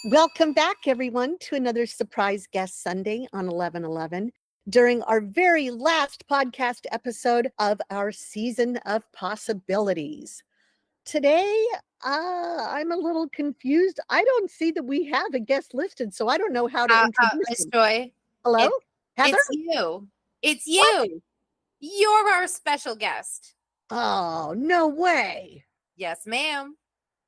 Welcome back, everyone, to another surprise guest Sunday on 11/11 during our very last podcast episode of our season of possibilities. Today, I'm a little confused. I don't see that we have a guest listed, so I don't know how to introduce Miss him. Joy, Hello, it, Heather? it's you. It's What? you. You're our special guest. Oh, no way. Yes, ma'am.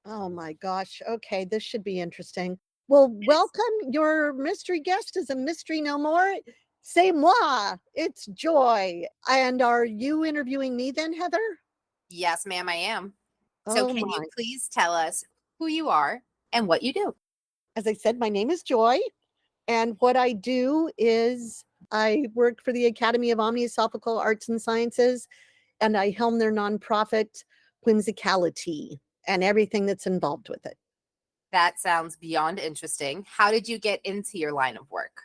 Oh my gosh. Okay, this should be interesting. Well, welcome. Your mystery guest is a mystery no more. C'est moi. It's Joy. And are you interviewing me then, Heather? Yes, ma'am, I am. So Oh can you my. please tell us who you are and what you do? As I said, my name is Joy. And what I do is I work for the Academy of Omni Arts and Sciences, and I helm their nonprofit, Whimsicality, and everything that's involved with it. That sounds beyond interesting. How did you get into your line of work?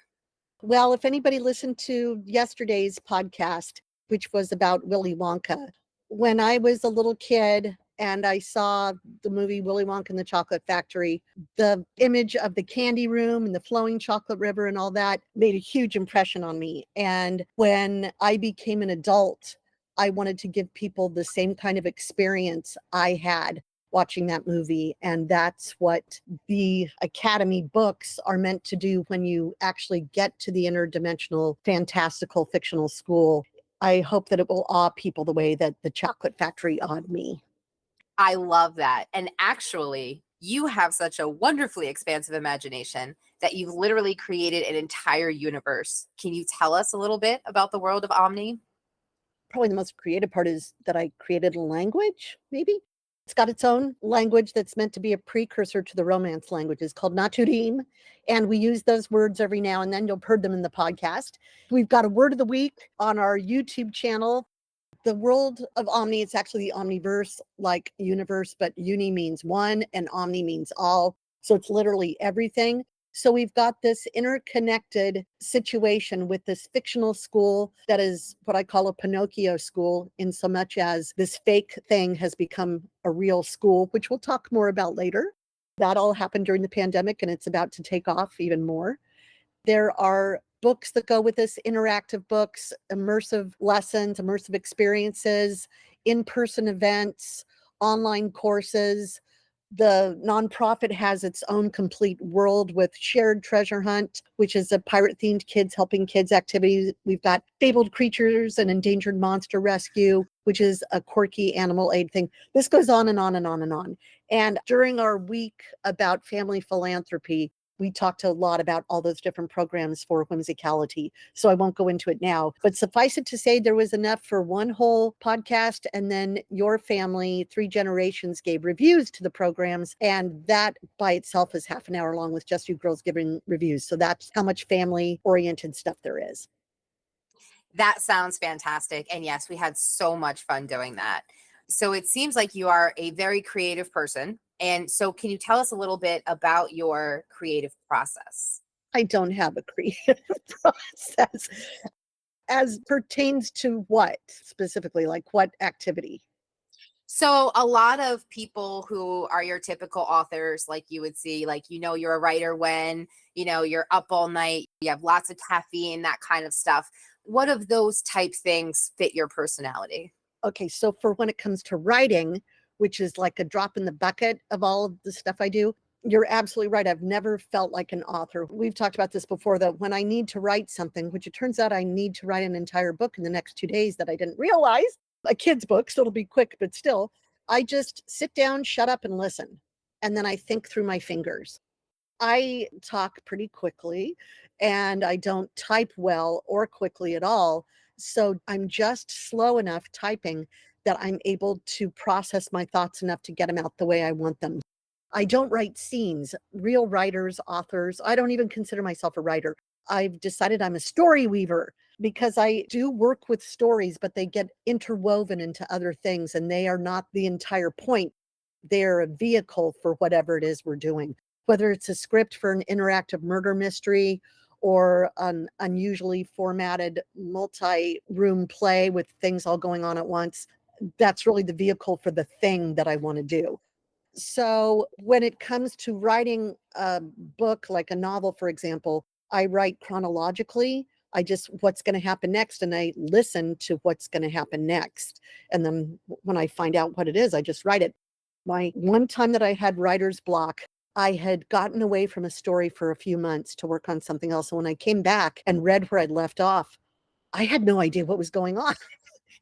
Well, if anybody listened to yesterday's podcast, which was about Willy Wonka, when I was a little kid and I saw the movie Willy Wonka and the Chocolate Factory, the image of the candy room and the flowing chocolate river and all that made a huge impression on me. And when I became an adult, I wanted to give people the same kind of experience I had watching that movie. And that's what the Academy books are meant to do when you actually get to the interdimensional, fantastical, fictional school. I hope that it will awe people the way that the Chocolate Factory awed me. I love that. And actually, you have such a wonderfully expansive imagination that you've literally created an entire universe. Can you tell us a little bit about the world of Omni? Probably the most creative part is that I created a language, maybe. It's got its own language that's meant to be a precursor to the Romance languages called Naturim. And we use those words every now and then. You'll heard them in the podcast. We've got a word of the week on our YouTube channel. The world of Omni, it's actually the Omniverse, like universe, but uni means one and Omni means all. So it's literally everything. So we've got this interconnected situation with this fictional school that is what I call a Pinocchio school, in so much as this fake thing has become a real school, which we'll talk more about later. That all happened during the pandemic and it's about to take off even more. There are books that go with this, interactive books, immersive lessons, immersive experiences, in-person events, online courses. The nonprofit has its own complete world with Shared Treasure Hunt, which is a pirate-themed kids helping kids activity. We've got Fabled Creatures and Endangered Monster Rescue, which is a quirky animal aid thing. This goes on and on and on and on. And during our week about family philanthropy, we talked a lot about all those different programs for whimsicality. So I won't go into it now, but suffice it to say, there was enough for one whole podcast. And then your family, 3 generations, gave reviews to the programs. And that by itself is half an hour long with just you girls giving reviews. So that's how much family oriented stuff there is. That sounds fantastic. And yes, we had so much fun doing that. So it seems like you are a very creative person. And so can you tell us a little bit about your creative process? I don't have a creative process as pertains to what specifically, like what activity? So a lot of people who are your typical authors, like you would see, like, you're a writer when, you're up all night, you have lots of caffeine, that kind of stuff. What of those type things fit your personality? Okay, so for when it comes to writing, which is like a drop in the bucket of all of the stuff I do, you're absolutely right. I've never felt like an author. We've talked about this before, that when I need to write something, which it turns out I need to write an entire book in the next 2 days that I didn't realize, a kid's book, so it'll be quick, but still, I just sit down, shut up, and listen. And then I think through my fingers. I talk pretty quickly and I don't type well or quickly at all. So I'm just slow enough typing that I'm able to process my thoughts enough to get them out the way I want them. I don't write scenes. Real writers, authors, I don't even consider myself a writer. I've decided I'm a story weaver because I do work with stories, but they get interwoven into other things and they are not the entire point. They're a vehicle for whatever it is we're doing, whether it's a script for an interactive murder mystery or an unusually formatted multi-room play with things all going on at once. That's really the vehicle for the thing that I want to do. So when it comes to writing a book, like a novel, for example, I write chronologically. I just what's going to happen next, and I listen to what's going to happen next. And then when I find out what it is, I just write it. My one time that I had writer's block, I had gotten away from a story for a few months to work on something else. And when I came back and read where I'd left off, I had no idea what was going on.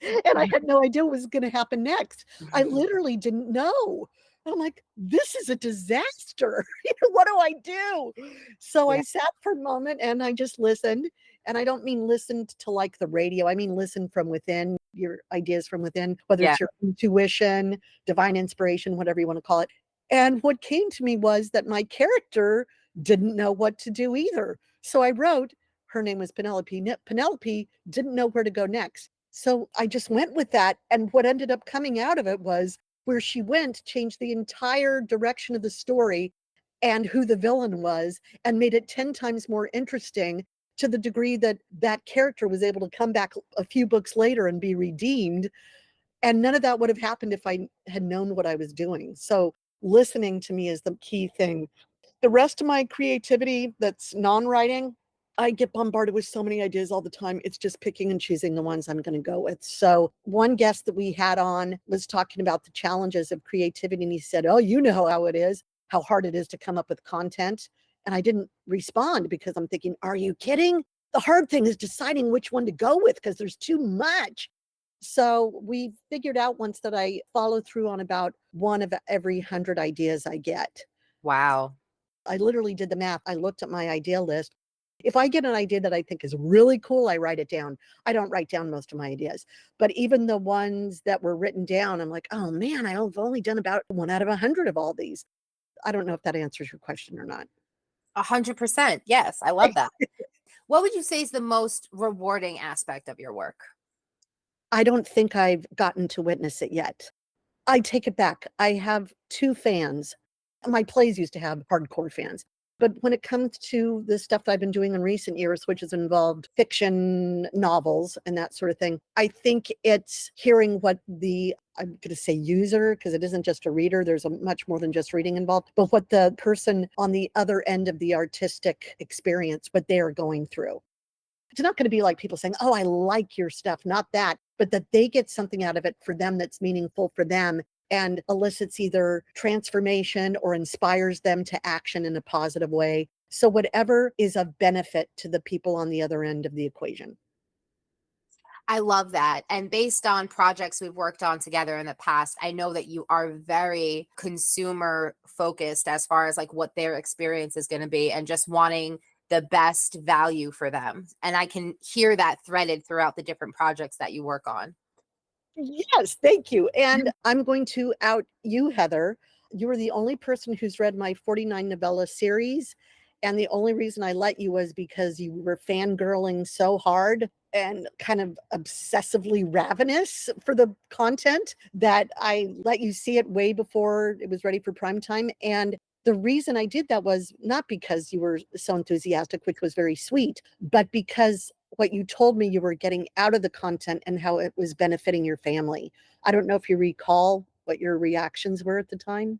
And I had no idea what was going to happen next. I literally didn't know. And I'm like, this is a disaster. What do I do? So Yeah. I sat for a moment and I just listened. And I don't mean listened to like the radio. I mean listen from within, your ideas from within, whether Yeah. it's your intuition, divine inspiration, whatever you want to call it. And what came to me was that my character didn't know what to do either. So I wrote, her name was Penelope. Penelope didn't know where to go next. So I just went with that. And what ended up coming out of it was where she went, changed the entire direction of the story and who the villain was, and made it 10 times more interesting, to the degree that that character was able to come back a few books later and be redeemed. And none of that would have happened if I had known what I was doing. So listening to me is the key thing. The rest of my creativity that's non-writing, I get bombarded with so many ideas all the time. It's just picking and choosing the ones I'm going to go with. So one guest that we had on was talking about the challenges of creativity. And he said, oh, you know how it is, how hard it is to come up with content. And I didn't respond because I'm thinking, are you kidding? The hard thing is deciding which one to go with because there's too much. So we figured out once that I follow through on about one of every 100 ideas I get. Wow. I literally did the math. I looked at my idea list. If I get an idea that I think is really cool, I write it down. I don't write down most of my ideas, but even the ones that were written down, I'm like, oh man, I've only done about 1 out of 100 of all these. I don't know if that answers your question or not. 100%. Yes, I love that. What would you say is the most rewarding aspect of your work? I don't think I've gotten to witness it yet. I take it back. I have 2 fans. My plays used to have hardcore fans. But when it comes to the stuff that I've been doing in recent years, which has involved fiction novels and that sort of thing, I think it's hearing what the, I'm going to say user, because it isn't just a reader, there's a much more than just reading involved, but what the person on the other end of the artistic experience, what they are going through. It's not going to be like people saying, oh, I like your stuff, not that, but that they get something out of it for them that's meaningful for them and elicits either transformation or inspires them to action in a positive way. So, whatever is of benefit to the people on the other end of the equation. I love that. And based on projects we've worked on together in the past, I know that you are very consumer focused as far as like what their experience is going to be and just wanting the best value for them. And I can hear that threaded throughout the different projects that you work on. Yes, thank you. And I'm going to out you, Heather. You were the only person who's read my 49 novella series. And the only reason I let you was because you were fangirling so hard and kind of obsessively ravenous for the content that I let you see it way before it was ready for prime time. And the reason I did that was not because you were so enthusiastic, which was very sweet, but because what you told me you were getting out of the content and how it was benefiting your family. I don't know if you recall what your reactions were at the time.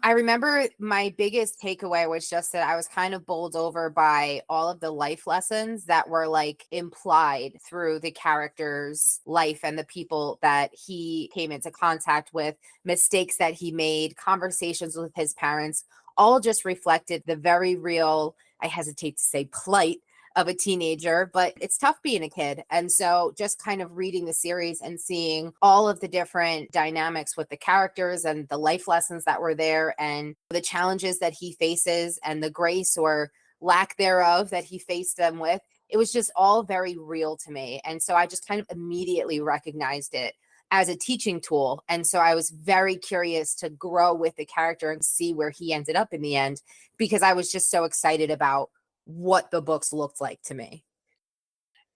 I remember my biggest takeaway was just that I was kind of bowled over by all of the life lessons that were like implied through the character's life and the people that he came into contact with, mistakes that he made, conversations with his parents, all just reflected the very real, I hesitate to say plight of a teenager, but it's tough being a kid. And so just kind of reading the series and seeing all of the different dynamics with the characters and the life lessons that were there and the challenges that he faces and the grace or lack thereof that he faced them with, it was just all very real to me. And so I just kind of immediately recognized it as a teaching tool. And so I was very curious to grow with the character and see where he ended up in the end, because I was just so excited about what the books looked like to me.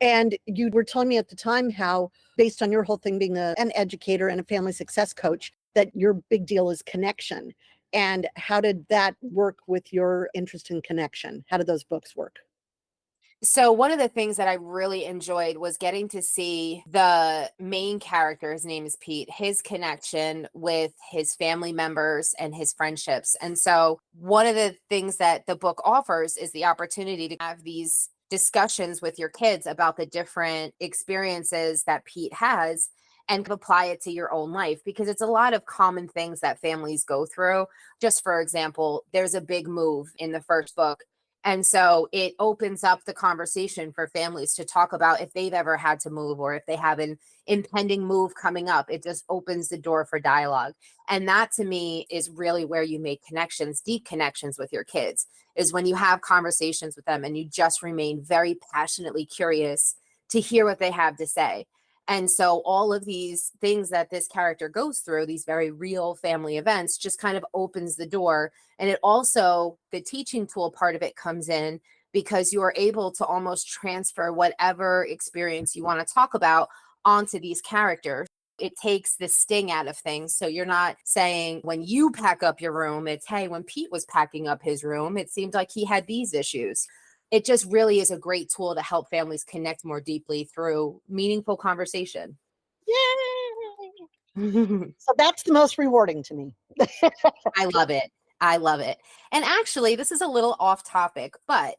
And you were telling me at the time how, based on your whole thing being an educator and a family success coach, that your big deal is connection. And how did that work with your interest in connection? How did those books work? So one of the things that I really enjoyed was getting to see the main character, his name is Pete, his connection with his family members and his friendships. And so one of the things that the book offers is the opportunity to have these discussions with your kids about the different experiences that Pete has and apply it to your own life, because it's a lot of common things that families go through. Just for example, there's a big move in the first book, and so it opens up the conversation for families to talk about if they've ever had to move or if they have an impending move coming up. It just opens the door for dialogue. And that to me is really where you make connections, deep connections with your kids, is when you have conversations with them and you just remain very passionately curious to hear what they have to say. And so all of these things that this character goes through, these very real family events, just kind of opens the door. And it also, the teaching tool part of it comes in because you are able to almost transfer whatever experience you want to talk about onto these characters. It takes the sting out of things. So you're not saying when you pack up your room, it's, hey, when Pete was packing up his room, it seemed like he had these issues. It just really is a great tool to help families connect more deeply through meaningful conversation. Yay! I So that's the most rewarding to me. love it. I love it. And actually, this is a little off topic, but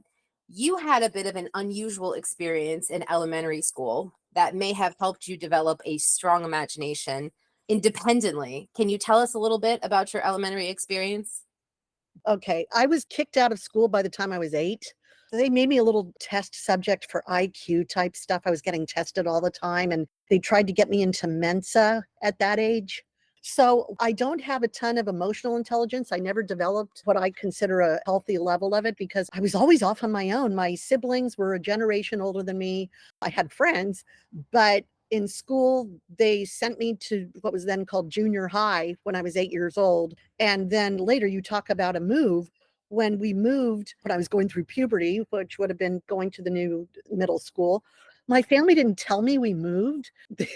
you had a bit of an unusual experience in elementary school that may have helped you develop a strong imagination independently. Can you tell us a little bit about your elementary experience? Okay, I was kicked out of school by the time I was 8. They made me a little test subject for IQ type stuff. I was getting tested all the time, and they tried to get me into Mensa at that age. So I don't have a ton of emotional intelligence. I never developed what I consider a healthy level of it because I was always off on my own. My siblings were a generation older than me. I had friends, but in school, they sent me to what was then called junior high when I was 8 years old. And then later, you talk about a move. When we moved, when I was going through puberty, which would have been going to the new middle school, my family didn't tell me we moved. we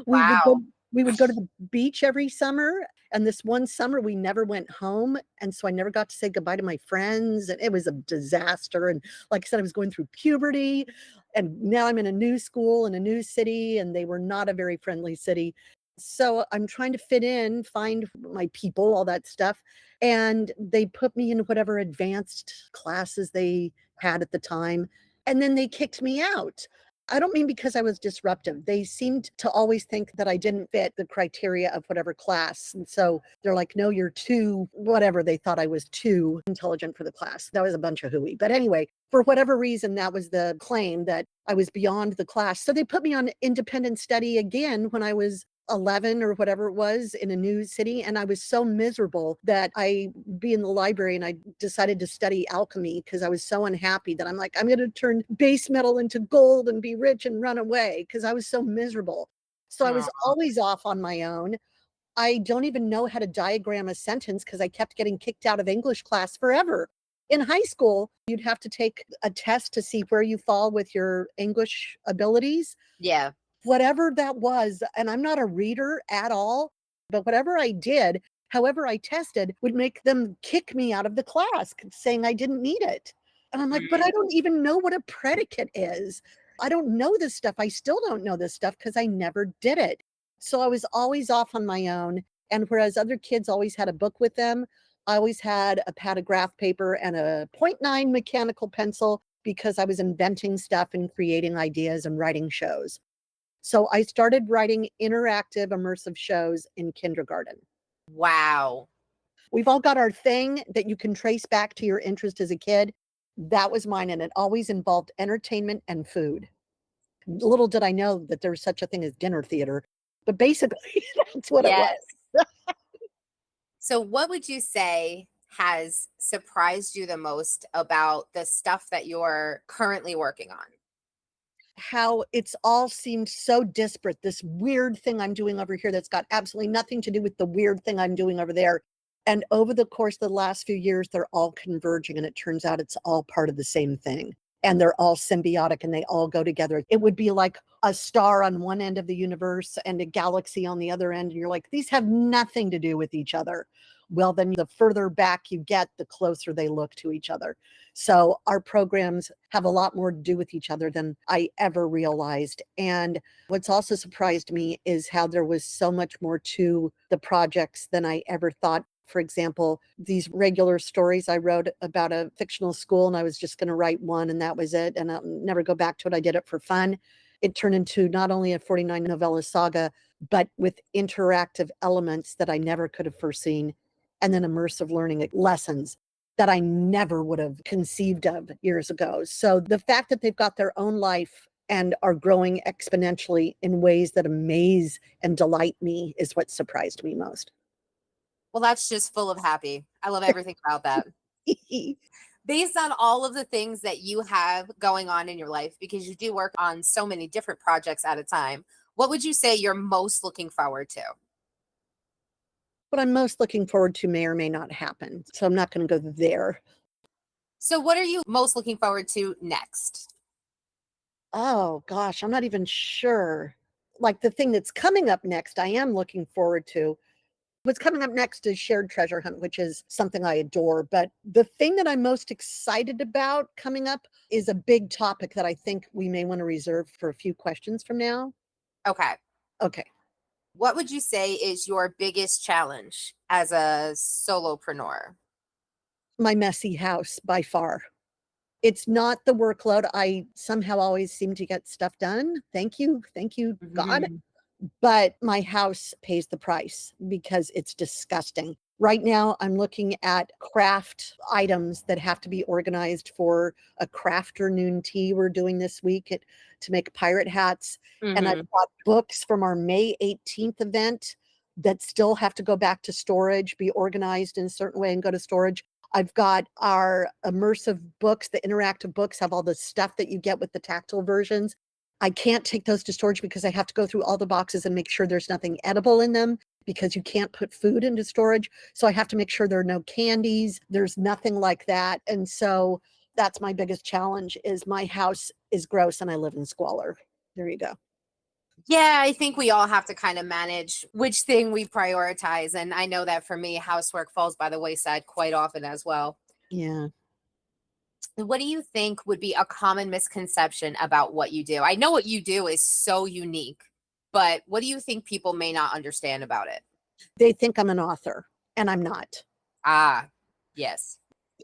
would go Wow. we would go to the beach every summer, and this one summer we never went home, and so I never got to say goodbye to my friends, and it was a disaster. And like I said, I was going through puberty, and now I'm in a new school in a new city, and they were not a very friendly city. So I'm trying to fit in, find my people, all that stuff. And they put me in whatever advanced classes they had at the time. And then they kicked me out. I don't mean because I was disruptive. They seemed to always think that I didn't fit the criteria of whatever class. And so they're like, no, you're too, whatever. They thought I was too intelligent for the class. That was a bunch of hooey. But anyway, for whatever reason, that was the claim that I was beyond the class. So they put me on independent study again when I was 11 or whatever it was in a new city. And I was so miserable that I be in the library and I decided to study alchemy because I was so unhappy that I'm like, I'm going to turn base metal into gold and be rich and run away because I was so miserable. So I was Aw. always off on my own. I don't even know how to diagram a sentence because I kept getting kicked out of English class forever. In high school, you'd have to take a test to see where you fall with your English abilities, Yeah. whatever that was. And I'm not a reader at all, but whatever I did, however I tested, would make them kick me out of the class, saying I didn't need it. And I'm like, but I don't even know what a predicate is. I don't know this stuff. I still don't know this stuff because I never did it. So I was always off on my own. And whereas other kids always had a book with them, I always had a pad of graph paper and a .9 mechanical pencil because I was inventing stuff and creating ideas and writing shows. So I started writing interactive, immersive shows in kindergarten. Wow. We've all got our thing that you can trace back to your interest as a kid. That was mine, and it always involved entertainment and food. Little did I know that there's such a thing as dinner theater, but basically that's what it was. Yes. So, what would you say has surprised you the most about the stuff that you're currently working on? How it's all seemed so disparate. This weird thing I'm doing over here that's got absolutely nothing to do with the weird thing I'm doing over there. And over the course of the last few years, they're all converging, and it turns out it's all part of the same thing. And they're all symbiotic and they all go together. It would be like a star on one end of the universe and a galaxy on the other end. And you're like, these have nothing to do with each other. well, then the further back you get, the closer they look to each other. So our programs have a lot more to do with each other than I ever realized. And what's also surprised me is how there was so much more to the projects than I ever thought. For example, these regular stories I wrote about a fictional school, and I was just going to write one and that was it. And I'll never go back to it. I did it for fun. It turned into not only a 49 novella saga, but with interactive elements that I never could have foreseen. And then immersive learning lessons that I never would have conceived of years ago. So the fact that they've got their own life and are growing exponentially in ways that amaze and delight me is what surprised me most. Well, that's just full of happy. I love everything about that. Based on all of the things that you have going on in your life, because you do work on so many different projects at a time, what would you say you're most looking forward to? What I'm most looking forward to may or may not happen. So I'm not going to go there. So, what are you most looking forward to next? Oh gosh, I'm not even sure. Like the thing that's coming up next, I am looking forward to. What's coming up next is Shared Treasure Hunt, which is something I adore. But the thing that I'm most excited about coming up is a big topic that I think we may want to reserve for a few questions from now. Okay. Okay. What would you say is your biggest challenge as a solopreneur? My messy house by far. It's not the workload. I somehow always seem to get stuff done. Thank you. Thank you, God. Mhm. But my house pays the price because it's disgusting. Right now, I'm looking at craft items that have to be organized for a crafternoon tea we're doing this week to make pirate hats. And I've Mhm. got books from our May 18th event that still have to go back to storage, be organized in a certain way and go to storage. I've got our immersive books, the interactive books have all the stuff that you get with the tactile versions. I can't take those to storage because I have to go through all the boxes and make sure there's nothing edible in them because you can't put food into storage. So I have to make sure there are no candies. There's nothing like that. And so that's my biggest challenge is my house is gross and I live in squalor. There you go. Yeah, I think we all have to kind of manage which thing we prioritize. And I know that for me, housework falls by the wayside quite often as well. Yeah. What do you think would be a common misconception about what you do? I know what you do is so unique, but what do you think people may not understand about it? They think I'm an author and I'm not. Ah, yes.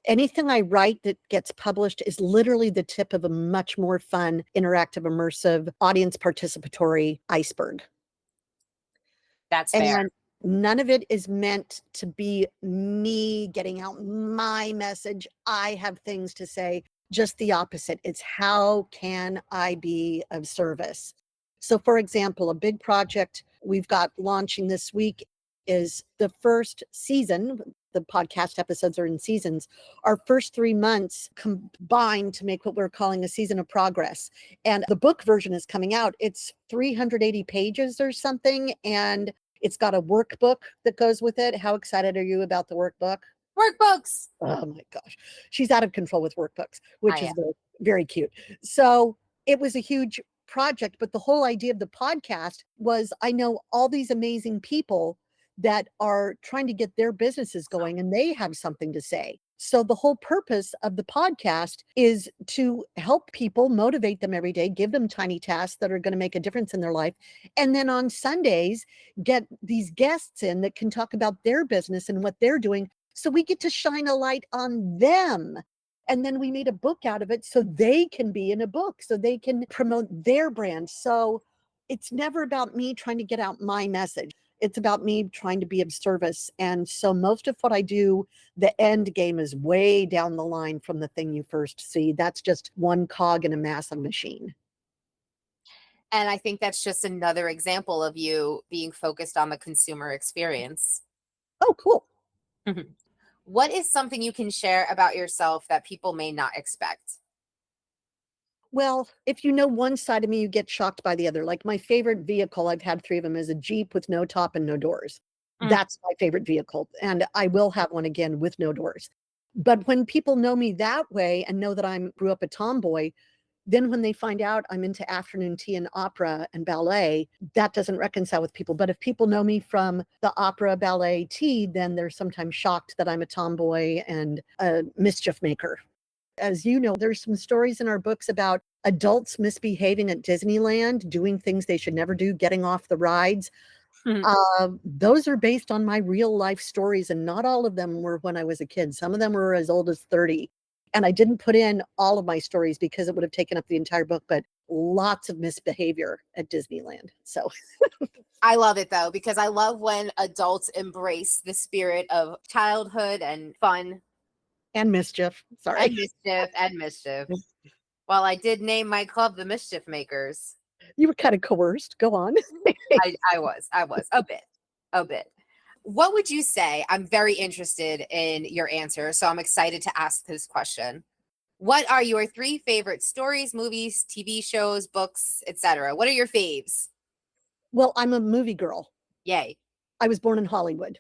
Anything I write that gets published is literally the tip of a much more fun, interactive, immersive, audience participatory iceberg. That's fair. And none of it is meant to be me getting out my message. I have things to say, just the opposite. It's how can I be of service? So, for example, a big project we've got launching this week is the first season. The podcast episodes are in seasons. Our first 3 months combined to make what we're calling a season of progress. And the book version is coming out. It's 380 pages or something. And it's got a workbook that goes with it. How excited are you about the workbook? Workbooks. Oh my gosh. She's out of control with workbooks, which I is am. very, very cute. So it was a huge project, but the whole idea of the podcast was I know all these amazing people that are trying to get their businesses going and they have something to say. So the whole purpose of the podcast is to help people, motivate them every day, give them tiny tasks that are going to make a difference in their life. And then on Sundays, get these guests in that can talk about their business and what they're doing. So we get to shine a light on them. And then we made a book out of it so they can be in a book, so they can promote their brand. So it's never about me trying to get out my message. It's about me trying to be of service. And so most of what I do, the end game is way down the line from the thing you first see. That's just one cog in a massive machine. And I think that's just another example of you being focused on the consumer experience. Oh, cool. Mhm. What is something you can share about yourself that people may not expect? Well, if you know one side of me, you get shocked by the other. Like my favorite vehicle, I've had three of them, is a Jeep with no top and no doors. Mm. That's my favorite vehicle. And I will have one again with no doors. But when people know me that way and know that I grew up a tomboy, Then when they find out I'm into afternoon tea and opera and ballet, that doesn't reconcile with people. But if people know me from the opera, ballet, tea, then they're sometimes shocked that I'm a tomboy and a mischief maker. As you know, there's some stories in our books about adults misbehaving at Disneyland, doing things they should never do, getting off the rides. Those are based on my real life stories, and not all of them were when I was a kid. Some of them were as old as 30. And I didn't put in all of my stories because it would have taken up the entire book, but lots of misbehavior at Disneyland. So I love it though, because I love when adults embrace the spirit of childhood and fun and mischief. Sorry. and mischief and mischief. Well, I did name my club the Mischief Makers. You were kind of coerced. Go on. I was a bit. What would you say? I'm very interested in your answer, so I'm excited to ask this question. What are your 3 favorite stories, movies, TV shows, books, etc.? What are your faves? Well, I'm a movie girl. Yay. I was born in Hollywood.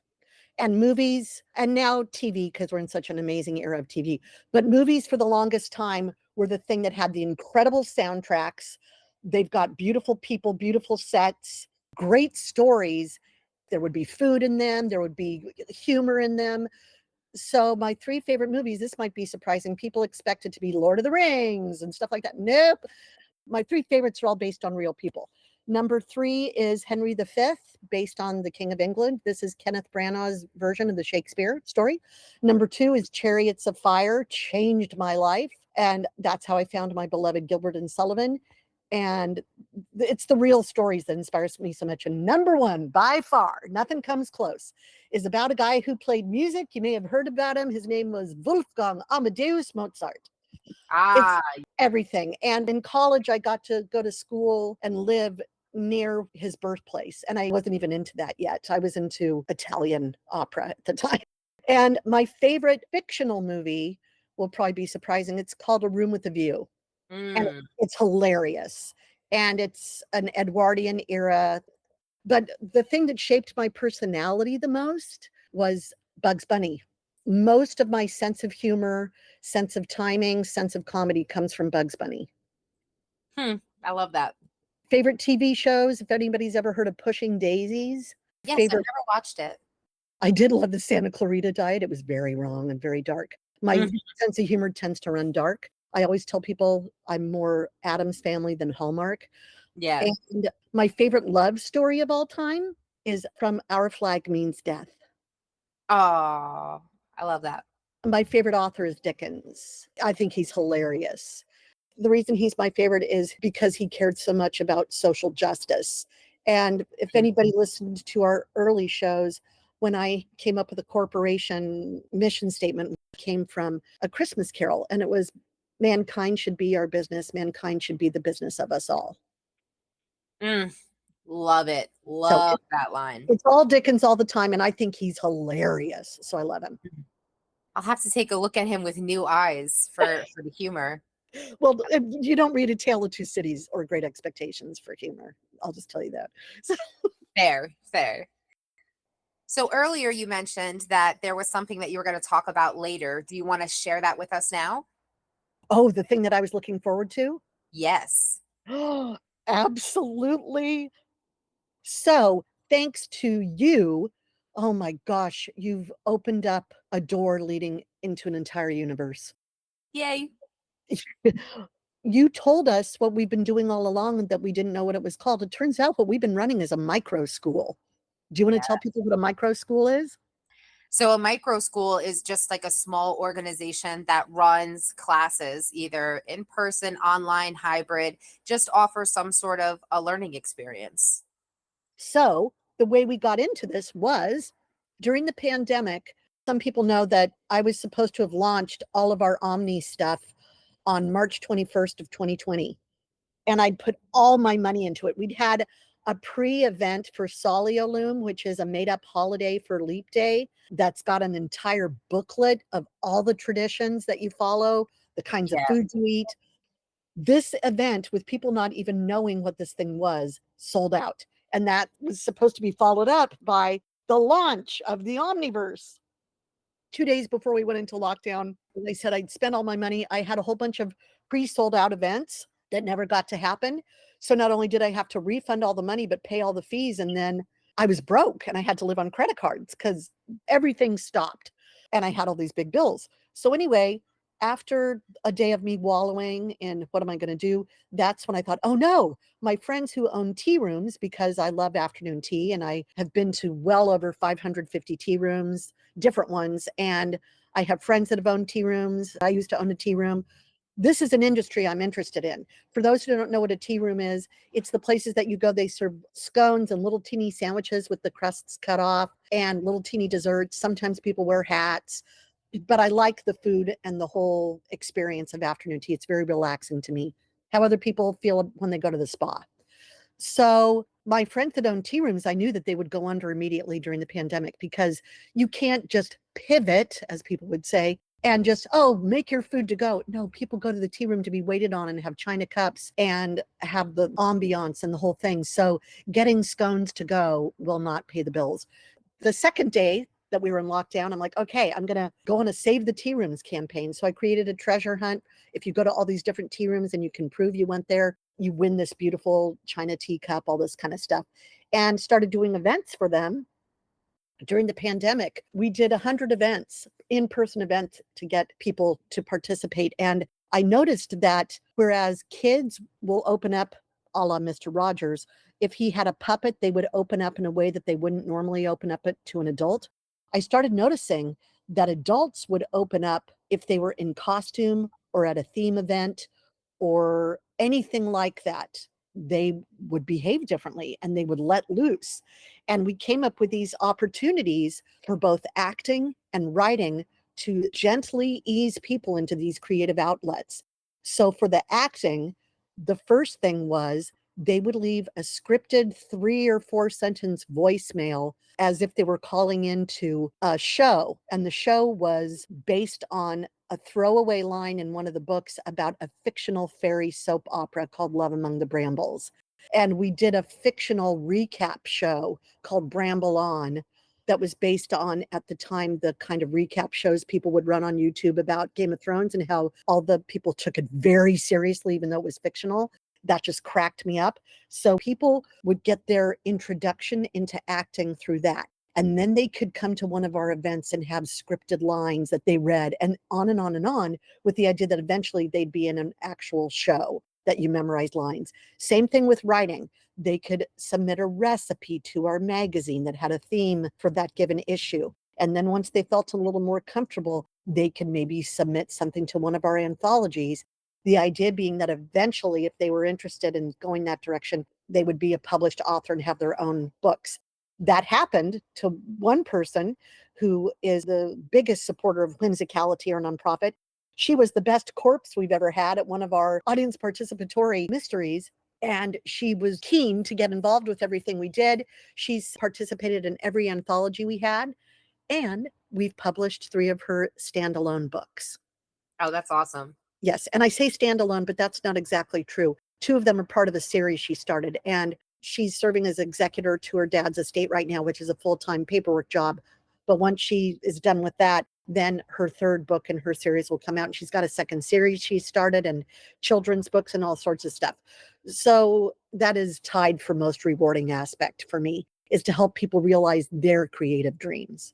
And movies, and now TV, because we're in such an amazing era of TV. But movies for the longest time were the thing that had the incredible soundtracks. They've got beautiful people, beautiful sets, great stories. There would be food in them, there would be humor in them. So my 3 favorite movies, this might be surprising. People expect it to be Lord of the Rings and stuff like that. Nope. My 3 favorites are all based on real people. Number 3 is Henry V, based on the King of England. This is Kenneth Branagh's version of the Shakespeare story. Number 2 is Chariots of Fire, changed my life. And that's how I found my beloved Gilbert and Sullivan. And it's the real stories that inspires me so much. And number 1, by far, nothing comes close, is about a guy who played music. You may have heard about him. His name was Wolfgang Amadeus Mozart. It's everything. And in college, I got to go to school and live near his birthplace. And I wasn't even into that yet. I was into Italian opera at the time. And my favorite fictional movie will probably be surprising. It's called A Room with a View. And it's hilarious. And it's an Edwardian era. But the thing that shaped my personality the most was Bugs Bunny. Most of my sense of humor, sense of timing, sense of comedy comes from Bugs Bunny. I love that. Favorite TV shows, if anybody's ever heard of Pushing Daisies. Yes, Favorite, I've never watched it. I did love the Santa Clarita Diet. It was very wrong and very dark. My sense of humor tends to run dark. I always tell people I'm more Addams Family than Hallmark. Yeah. And my favorite love story of all time is From Our Flag Means Death. Oh, I love that. My favorite author is Dickens. I think he's hilarious. The reason he's my favorite is because he cared so much about social justice. And if anybody listened to our early shows, when I came up with a corporation mission statement, it came from A Christmas Carol, and it was, mankind should be our business. Mankind should be the business of us all. Love it. Love that line. It's all Dickens all the time, and I think he's hilarious. So I love him. I'll have to take a look at him with new eyes for the humor. Well, you don't read A Tale of Two Cities or Great Expectations for humor. I'll just tell you that. So. Fair. So earlier you mentioned that there was something that you were going to talk about later. Do you want to share that with us now? Oh, the thing that I was looking forward to? Yes. Oh, absolutely. So thanks to you, oh my gosh, you've opened up a door leading into an entire universe. Yay. You told us what we've been doing all along and that we didn't know what it was called. It turns out what we've been running is a micro school. Do you want to tell people what a micro school is? So a micro school is just like a small organization that runs classes, either in person, online, hybrid, just offer some sort of a learning experience. So the way we got into this was during the pandemic. Some people know that I was supposed to have launched all of our Omni stuff on March 21st of 2020. And I'd put all my money into it. We'd had a pre-event for Solioloom, which is a made-up holiday for Leap Day that's got an entire booklet of all the traditions that you follow, the kinds of foods you eat. This event, with people not even knowing what this thing was, sold out. And that was supposed to be followed up by the launch of the Omniverse. 2 days before we went into lockdown, I said I'd spent all my money. I had a whole bunch of pre-sold out events that never got to happen. So not only did I have to refund all the money, but pay all the fees. And then I was broke and I had to live on credit cards because everything stopped and I had all these big bills. So anyway, after a day of me wallowing in what am I going to do, that's when I thought, oh no, my friends who own tea rooms, because I love afternoon tea and I have been to well over 550 tea rooms, different ones. And I have friends that have owned tea rooms. I used to own a tea room. This is an industry I'm interested in. For those who don't know what a tea room is, it's the places that you go, they serve scones and little teeny sandwiches with the crusts cut off and little teeny desserts. Sometimes people wear hats, but I like the food and the whole experience of afternoon tea. It's very relaxing to me. How other people feel when they go to the spa. So my friends that own tea rooms, I knew that they would go under immediately during the pandemic because you can't just pivot, as people would say, and just, oh, make your food to go. No, people go to the tea room to be waited on and have china cups and have the ambiance and the whole thing. So getting scones to go will not pay the bills. The second day that we were in lockdown, I'm like, okay, I'm going to go on a Save the Tea Rooms campaign. So I created a treasure hunt. If you go to all these different tea rooms and you can prove you went there, you win this beautiful china teacup, all this kind of stuff, and started doing events for them. During the pandemic, we did 100 events, in-person events to get people to participate. And I noticed that whereas kids will open up a la Mr. Rogers, if he had a puppet, they would open up in a way that they wouldn't normally open up it to an adult. I started noticing that adults would open up if they were in costume or at a theme event or anything like that. They would behave differently and they would let loose. And we came up with these opportunities for both acting and writing to gently ease people into these creative outlets. So for the acting, the first thing was they would leave a scripted 3 or 4 sentence voicemail as if they were calling into a show. And the show was based on a throwaway line in one of the books about a fictional fairy soap opera called Love Among the Brambles. And we did a fictional recap show called Bramble On that was based on, at the time, the kind of recap shows people would run on YouTube about Game of Thrones and how all the people took it very seriously, even though it was fictional. That just cracked me up. So people would get their introduction into acting through that. And then they could come to one of our events and have scripted lines that they read, and on and on and on, with the idea that eventually they'd be in an actual show that you memorize lines. Same thing with writing. They could submit a recipe to our magazine that had a theme for that given issue. And then once they felt a little more comfortable, they could maybe submit something to one of our anthologies. The idea being that eventually, if they were interested in going that direction, they would be a published author and have their own books. That happened to one person who is the biggest supporter of whimsicality or nonprofit. She was the best corpse we've ever had at one of our audience participatory mysteries. And she was keen to get involved with everything we did. She's participated in every anthology we had. And we've published 3 of her standalone books. Oh, that's awesome. Yes, and I say standalone, but that's not exactly true. 2 of them are part of a series she started, and she's serving as executor to her dad's estate right now, which is a full-time paperwork job. But once she is done with that, then her 3rd book in her series will come out, and she's got a 2nd series she started, and children's books and all sorts of stuff. So that is tied for most rewarding aspect for me, is to help people realize their creative dreams.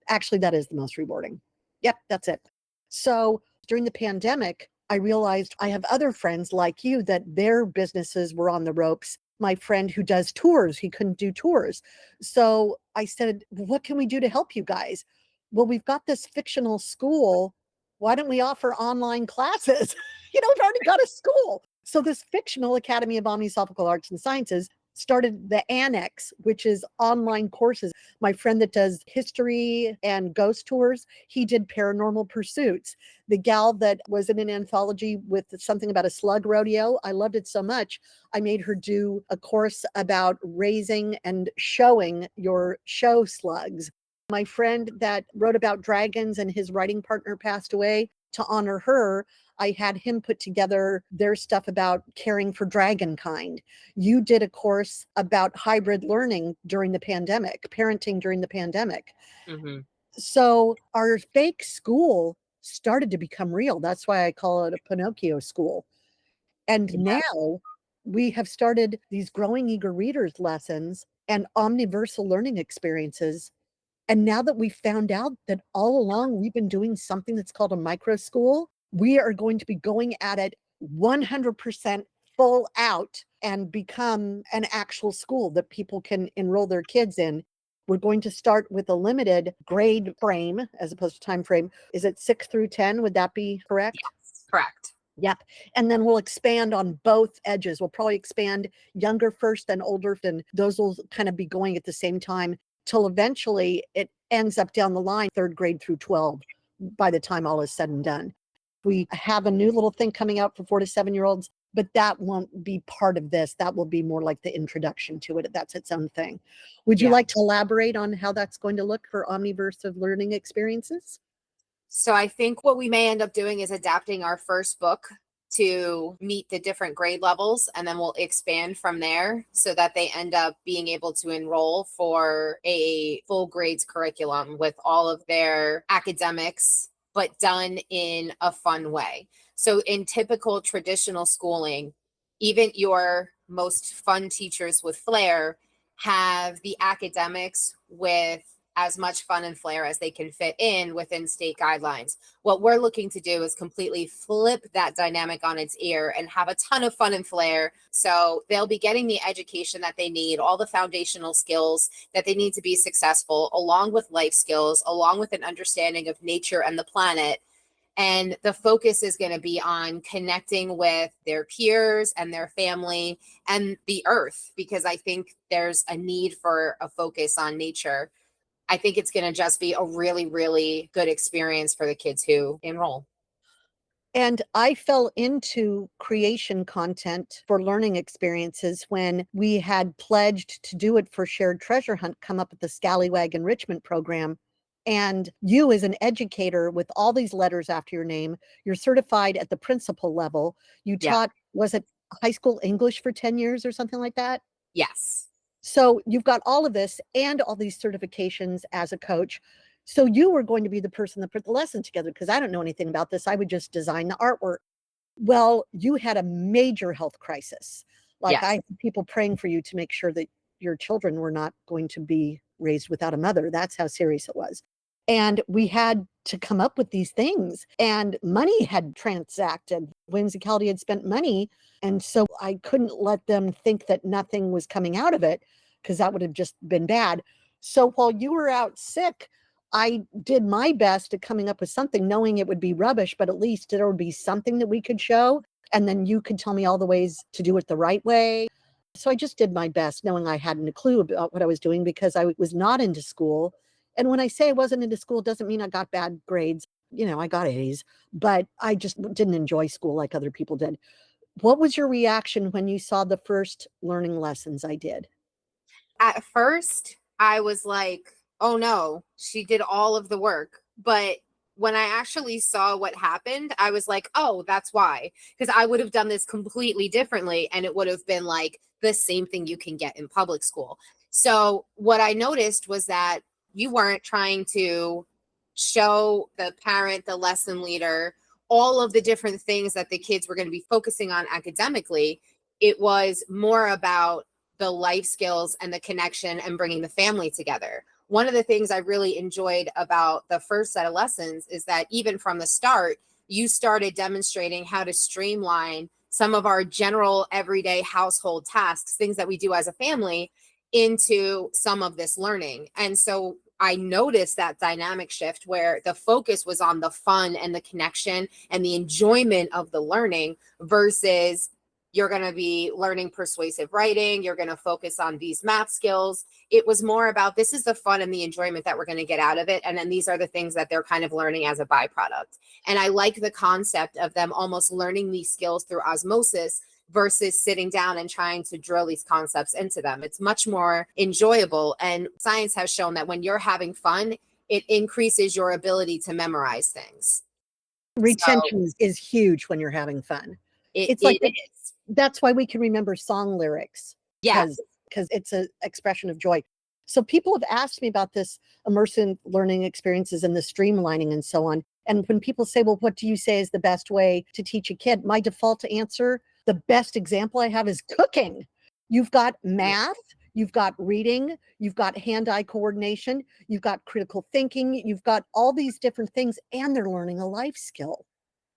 Actually, that is the most rewarding. Yep, that's it. So during the pandemic, I realized I have other friends like you that their businesses were on the ropes. My friend who does tours, he couldn't do tours. So I said, what can we do to help you guys? Well, we've got this fictional school. Why don't we offer online classes? We've already got a school. So this fictional Academy of Omni Arts and Sciences started the Annex, which is online courses. My friend that does history and ghost tours, he did paranormal pursuits. The gal that was in an anthology with something about a slug rodeo, I loved it so much. I made her do a course about raising and showing your show slugs. My friend that wrote about dragons and his writing partner passed away. To honor her, I had him put together their stuff about caring for dragonkind. You did a course about hybrid learning during the pandemic, parenting during the pandemic. Mm-hmm. So our fake school started to become real. That's why I call it a Pinocchio school. And Yeah. now we have started these growing eager readers lessons and omniversal learning experiences. And now that we found out that all along we've been doing something that's called a micro school, we are going to be going at it 100% full out and become an actual school that people can enroll their kids in. We're going to start with a limited grade frame as opposed to time frame. Is it 6 through 10? Would that be correct? Yes, correct. Yep. And then we'll expand on both edges. We'll probably expand younger first, then older, and those will kind of be going at the same time till eventually it ends up down the line, third grade through 12, by the time all is said and done. We have a new little thing coming out for 4 to 7 year olds, but that won't be part of this. That will be more like the introduction to it. That's its own thing. Would you Yeah. like to elaborate on how that's going to look for Omniverse of learning experiences? So I think what we may end up doing is adapting our first book to meet the different grade levels, and then we'll expand from there so that they end up being able to enroll for a full grades curriculum with all of their academics, but done in a fun way. So in typical traditional schooling, even your most fun teachers with flair have the academics with as much fun and flair as they can fit in within state guidelines. What we're looking to do is completely flip that dynamic on its ear and have a ton of fun and flair. So they'll be getting the education that they need, all the foundational skills that they need to be successful, along with life skills, along with an understanding of nature and the planet. And the focus is going to be on connecting with their peers and their family and the earth, because I think there's a need for a focus on nature. I think it's going to just be a really, really good experience for the kids who enroll. And I fell into creation content for learning experiences when we had pledged to do it for Shared Treasure Hunt, come up with the Scallywag Enrichment Program. And you, as an educator with all these letters after your name, you're certified at the principal level. You Yeah. taught, was it high school English for 10 years or something like that? Yes. So you've got all of this and all these certifications as a coach. So you were going to be the person that put the lesson together, because I don't know anything about this. I would just design the artwork. Well, you had a major health crisis. Like, Yes. I had people praying for you to make sure that your children were not going to be raised without a mother. That's how serious it was. And we had to come up with these things, and money had transacted. Whimsicality had spent money. And so I couldn't let them think that nothing was coming out of it, because that would have just been bad. So while you were out sick, I did my best at coming up with something, knowing it would be rubbish, but at least there would be something that we could show. And then you could tell me all the ways to do it the right way. So I just did my best, knowing I hadn't a clue about what I was doing, because I was not into school. And when I say I wasn't into school, it doesn't mean I got bad grades. I got A's, but I just didn't enjoy school like other people did. What was your reaction when you saw the first learning lessons I did? At first, I was like, oh no, she did all of the work. But when I actually saw what happened, I was like, oh, that's why. Because I would have done this completely differently, and it would have been like the same thing you can get in public school. So what I noticed was that you weren't trying to show the parent, the lesson leader, all of the different things that the kids were going to be focusing on academically. It was more about the life skills and the connection and bringing the family together. One of the things I really enjoyed about the first set of lessons is that even from the start, you started demonstrating how to streamline some of our general everyday household tasks, things that we do as a family, into some of this learning. And so I noticed that dynamic shift where the focus was on the fun and the connection and the enjoyment of the learning versus you're going to be learning persuasive writing. You're going to focus on these math skills. It was more about this is the fun and the enjoyment that we're going to get out of it. And then these are the things that they're kind of learning as a byproduct. And I like the concept of them almost learning these skills through osmosis versus sitting down and trying to drill these concepts into them. It's much more enjoyable. And science has shown that when you're having fun, it increases your ability to memorize things. Retention is huge when you're having fun. It's like It is. that's why we can remember song lyrics, Yeah. because it's an expression of joy. So people have asked me about this immersive learning experiences and the streamlining and so on. And when people say, well, what do you say is the best way to teach a kid? My default answer The best example I have is cooking. You've got math, you've got reading, you've got hand-eye coordination, you've got critical thinking, you've got all these different things, and they're learning a life skill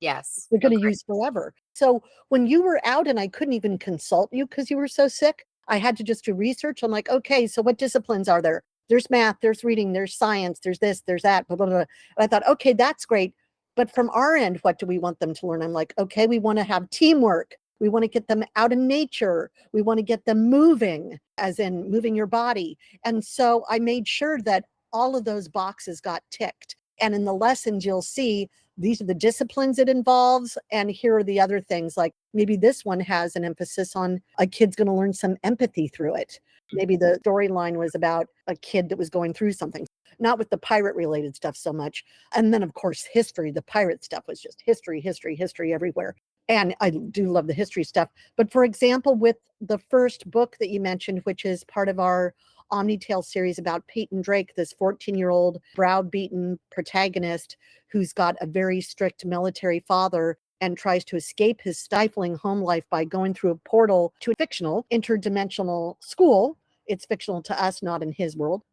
Yes. they're going to Agree. use forever. So when you were out and I couldn't even consult you because you were so sick, I had to just do research. I'm like, okay, so what disciplines are there? There's math, there's reading, there's science, there's this, there's that, blah, blah, blah. And I thought, okay, that's great. But from our end, what do we want them to learn? I'm like, okay, we want to have teamwork. We want to get them out in nature. We want to get them moving, as in moving your body. And so I made sure that all of those boxes got ticked. And in the lessons, you'll see these are the disciplines it involves. And here are the other things, like maybe this one has an emphasis on a kid's going to learn some empathy through it. Maybe the storyline was about a kid that was going through something, not with the pirate related stuff so much. And then, of course, history. The pirate stuff was just history, history, history everywhere. And I do love the history stuff. But for example, with the first book that you mentioned, which is part of our Omni Tale series about Peyton Drake, this 14-year-old browbeaten protagonist who's got a very strict military father and tries to escape his stifling home life by going through a portal to a fictional interdimensional school. It's fictional to us, not in his world.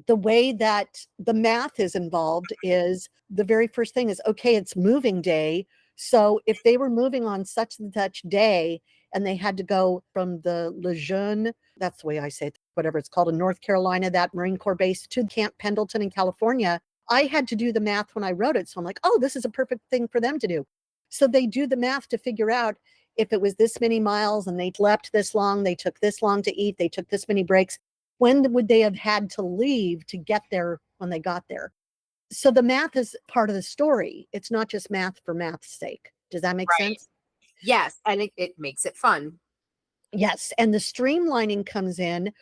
The way that the math is involved is the very first thing is, okay, it's moving day. So if they were moving on such and such day and they had to go from the Lejeune, that's the way I say it, whatever it's called in North Carolina, that Marine Corps base, to Camp Pendleton in California, I had to do the math when I wrote it. So I'm like, oh, this is a perfect thing for them to do. So they do the math to figure out if it was this many miles and they leapt this long, they took this long to eat, they took this many breaks. When would they have had to leave to get there when they got there? So the math is part of the story. It's not just math for math's sake. Does that make Right. sense? Yes. And it makes it fun. Yes. And the streamlining comes in.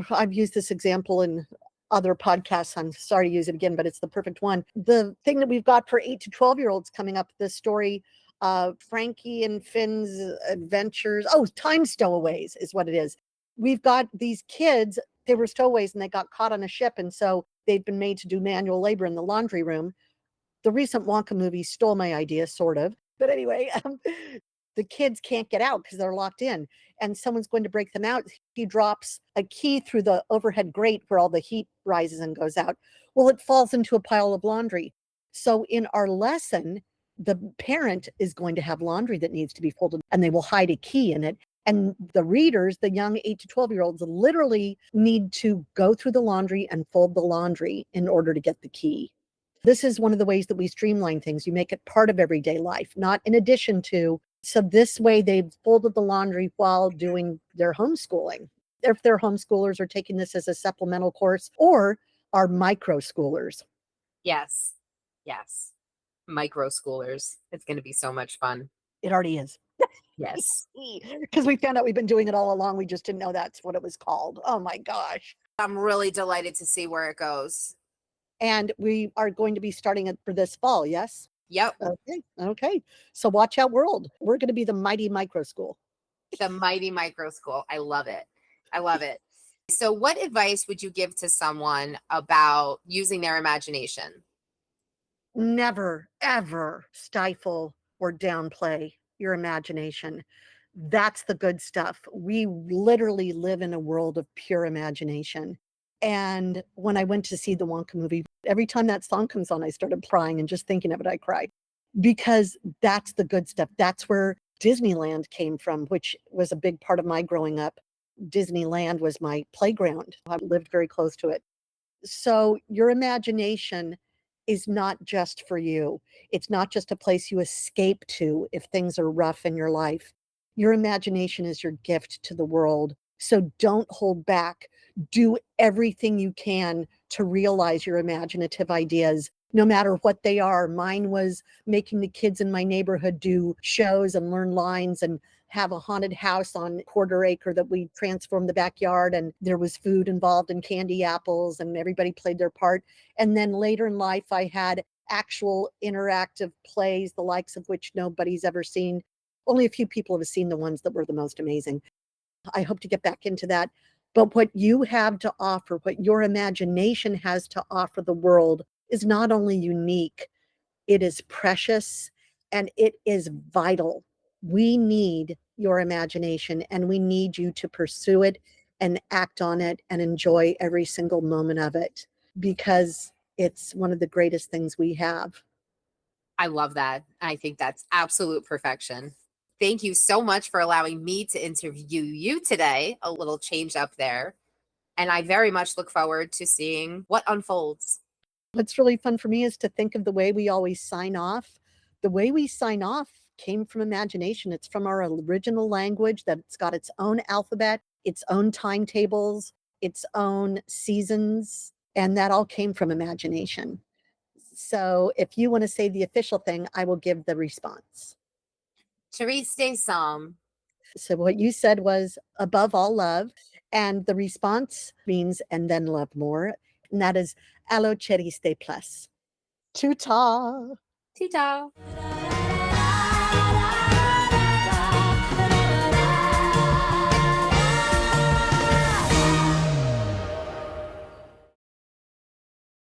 I've used this example in other podcasts. I'm sorry to use it again, but it's the perfect one. The thing that we've got for 8 to 12-year-olds coming up, this story, Frankie and Finn's adventures. Oh, time stowaways is what it is. We've got these kids, they were stowaways and they got caught on a ship. And so they've been made to do manual labor in the laundry room. The recent Wonka movie stole my idea, sort of. But anyway, the kids can't get out because they're locked in and someone's going to break them out. He drops a key through the overhead grate where all the heat rises and goes out. Well, it falls into a pile of laundry. So in our lesson, the parent is going to have laundry that needs to be folded and they will hide a key in it. And the readers, the young 8 to 12-year-olds, literally need to go through the laundry and fold the laundry in order to get the key. This is one of the ways that we streamline things. You make it part of everyday life, not in addition to. So this way they've folded the laundry while doing their homeschooling. If they're homeschoolers or taking this as a supplemental course or are micro schoolers. Yes. Yes. Micro schoolers. It's going to be so much fun. It already is. Yes. Because we found out we've been doing it all along. We just didn't know that's what it was called. Oh my gosh. I'm really delighted to see where it goes. And we are going to be starting it for this fall, yes? Yep. Okay. Okay. So watch out, world. We're going to be the mighty micro school. The mighty micro school. I love it. I love it. So what advice would you give to someone about using their imagination? Never, ever stifle or downplay your imagination. That's the good stuff. We literally live in a world of pure imagination. And when I went to see the Wonka movie, every time that song comes on, I started crying, and just thinking of it, I cried, because that's the good stuff. That's where Disneyland came from, which was a big part of my growing up. Disneyland was my playground. I lived very close to it. So your imagination is not just for you. It's not just a place you escape to if things are rough in your life. Your imagination is your gift to the world. So don't hold back. Do everything you can to realize your imaginative ideas, no matter what they are. Mine was making the kids in my neighborhood do shows and learn lines and have a haunted house on quarter acre that we transformed the backyard, and there was food involved and candy apples and everybody played their part. And then later in life I had actual interactive plays, the likes of which nobody's ever seen. Only a few people have seen the ones that were the most amazing. I hope to get back into that. But what you have to offer, what your imagination has to offer the world, is not only unique, it is precious and it is vital. We need your imagination and we need you to pursue it and act on it and enjoy every single moment of it because it's one of the greatest things we have. I love that. I think that's absolute perfection. Thank you so much for allowing me to interview you today. A little change up there. And I very much look forward to seeing what unfolds. What's really fun for me is to think of the way we always sign off. The way we sign off came from imagination. It's from our original language that's got its own alphabet, its own timetables, its own seasons, and that all came from imagination. So if you want to say the official thing, I will give the response. Therese Desam. So what you said was above all love, and the response means and then love more, and that is allo ceriste plus. Tuta. Tita.